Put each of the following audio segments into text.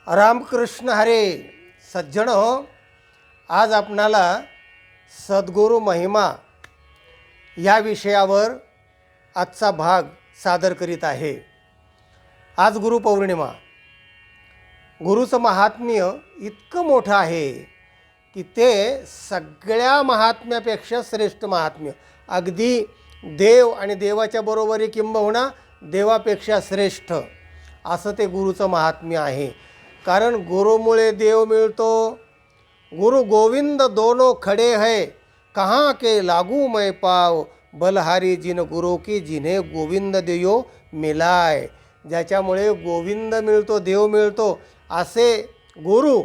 रामकृष्ण हरे सज्जन हो, आज आपणाला सद्गुरु महिमा या विषयावर आजचा भाग सादर करीत आहे। आज गुरुपौर्णिमा। गुरुचं महात्म्य इतकं मोठं आहे की ते सगळ्या महात्म्यापेक्षा श्रेष्ठ महात्म्य, अगदी देव आणि देवाच्या बरोबरी किंबहुना देवापेक्षा श्रेष्ठ असं ते गुरुचं महात्म्य आहे। कारण गुरुमुळे देव मिळतो। गुरु गोविंद दोनों खड़े है, कहाँ के लागू मैं पाव, बलहारी जिन गुरु की जिन्हें गोविंद देयो मिलाय। ज्याच्यामुळे गोविंद मिळतो, देव मिळतो, असे गुरु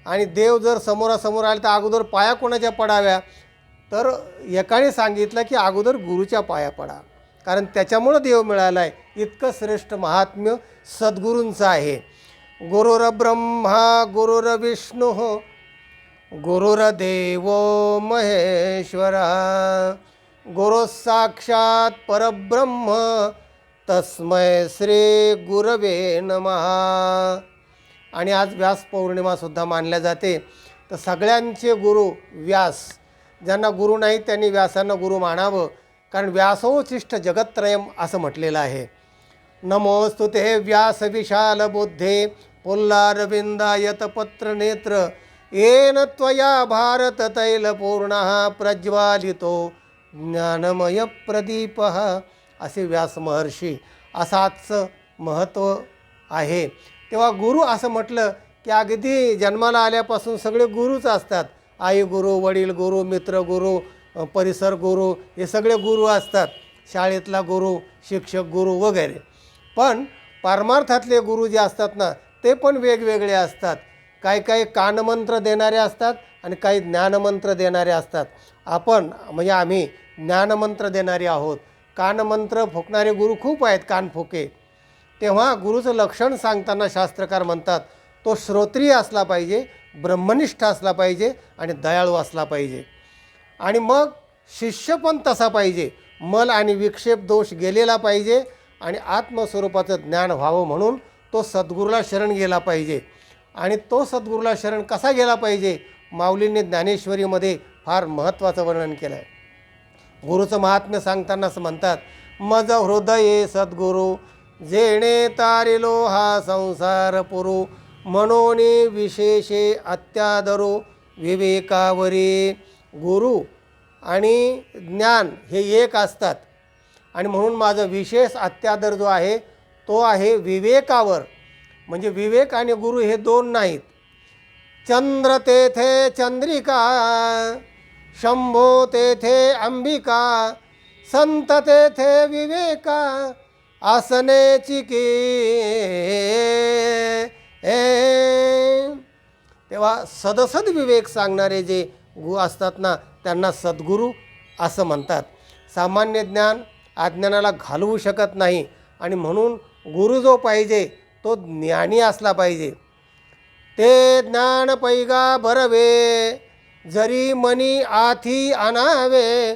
आणि देव जर समोरासमोर आले तर अगोदर पाया कोणाच्या पडाव्या, तर एकाने सांगितलं की अगोदर गुरुच्या पाया पडा, कारण त्याच्यामुळे देव मिळाला आहे। इतकं श्रेष्ठ महात्म्य सद्गुरूंचं आहे। गुरुर्ब्रह्मा गुरुर्विष्णू गुरुर्देव महेश्वरा, गुरु साक्षात परब्रह्म तस्मै श्री गुरवे नमः। आणि आज व्यास पौर्णिमासुद्धा मानल्या जाते। तर सगळ्यांचे गुरु व्यास, ज्यांना गुरु नाही त्यांनी व्यासांना गुरु मानावं, कारण व्यासोचिष्ट जगत्त्रयम असं म्हटलेलं आहे। नमोस्तुते व्यास विशाल बुद्धे पुल्लारविंदायत पत्र नेत्र, येन त्वया भारत तैल पूर्णः प्रज्वालितो ज्ञानमय प्रदीपः। असे व्यास महर्षी, असाच महत्त्व आहे। तेव्हा गुरु असं म्हटलं की अगदी जन्माला आल्यापासून सगळे गुरुच असतात। आई गुरु, वडील गुरु, मित्र गुरु, परिसर गुरु, हे सगळे गुरु असतात। शाळेतला गुरु, शिक्षक गुरु वगैरे। पण परमार्थातले गुरु जे असतात ना, ते पण वेगवेगळे असतात। काही कानमंत्र देणारे असतात आणि काही ज्ञानमंत्र देणारे असतात। आपण म्हणजे आम्ही ज्ञानमंत्र देणारे आहोत। कानमंत्र फुकणारे गुरु खूप आहेत, कानफुके। तेव्हा गुरुचं लक्षण सांगताना शास्त्रकार म्हणतात, तो श्रोत्रिय असला पाहिजे, ब्रह्मनिष्ठ असला पाहिजे आणि दयाळू असला पाहिजे। आणि मग शिष्य पण तसा पाहिजे, मल आणि विक्षेप दोष गेलेला पाहिजे आणि आत्मस्वरूपाचं ज्ञान व्हावं म्हणून तो सद्गुरूला शरण गेला पाहिजे। आणि तो सद्गुरूला शरण कसा गेला पाहिजे, माऊलींनी ज्ञानेश्वरीमध्ये फार महत्त्वाचं वर्णन केलं आहे। गुरुचं महात्म्य सांगताना असं म्हणतात, मज हृदये सद्गुरू जेणे तारिलो हा संसार पुरू, मनोनी विशेषे अत्यादरो विवेकावरी। गुरु आणि ज्ञान हे एक असतात आणि म्हणून माझा विशेष अत्यादर जो आहे तो आहे विवेकावर। म्हणजे विवेक आणि गुरु हे दोन नाहीत। चंद्र तेथे चंद्रिका, शंभो तेथे अंबिका, संत तेथे विवेका, आसने चिकी। तेव्हा सदसद विवेक सांगणारे जे गुरु असतात ना, त्यांना सद्गुरू असं म्हणतात। सामान्य ज्ञान अज्ञानाला घालवू शकत नाही आणि म्हणून गुरु जो पाहिजे तो ज्ञानी असला पाहिजे। ते ज्ञान पैगा भरवे, जरी मनी आथी आणावे,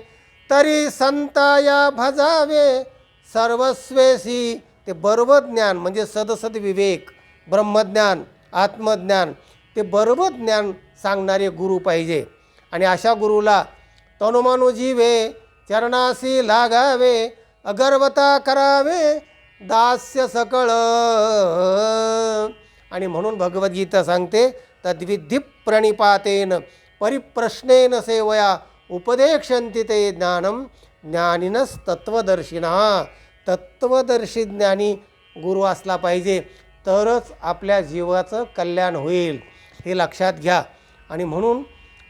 तरी संताया भजावे सर्वस्वेसी। ते बरोबर ज्ञान म्हणजे सदसद विवेक, ब्रह्मज्ञान, आत्मज्ञान, ते बरोबर ज्ञान सांगणारे गुरु पाहिजे। आणि अशा गुरुला तनुमनु जीवे चरणासी लागावे, अगर्वता करावे दास्य सकळ। आणि म्हणून भगवद्गीता सांगते, तद्विधी प्रणिपातेन परिप्रश्नेन सेवया उपदेक्षन्ति ते ज्ञानम ज्ञानिनस तत्वदर्शिनः। तत्वदर्शी ज्ञानी गुरु असला पाहिजे, तरच आपल्या जीवाचं कल्याण होईल, हे लक्षात घ्या। आणि म्हणून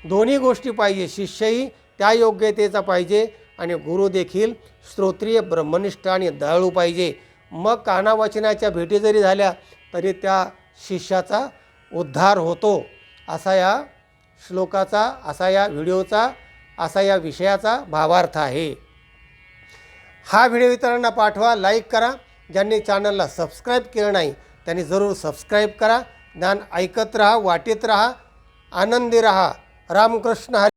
दोन्ही गोष्टी पाहिजे, शिष्यही त्या योग्यतेचा पाहिजे आणि गुरु देखील श्रोत्रिय, ब्रह्मनिष्ठ आणि दयाळू पाहिजे। मग कानावाचनाच्या भेटी जरी झाल्या तरी त्या शिष्याचा उद्धार होतो, असा या श्लोकाचा, असा या व्हिडिओचा, असा या विषयाचा भावार्थ आहे। हा व्हिडिओ इतरांना पाठवा, लाईक करा। ज्यांनी चॅनलला सबस्क्राईब केलं नाही त्यांनी जरूर सबस्क्राईब करा। ज्ञान ऐकत राहा, वाटीत राहा, आनंदी राहा। रामकृष्ण हरी।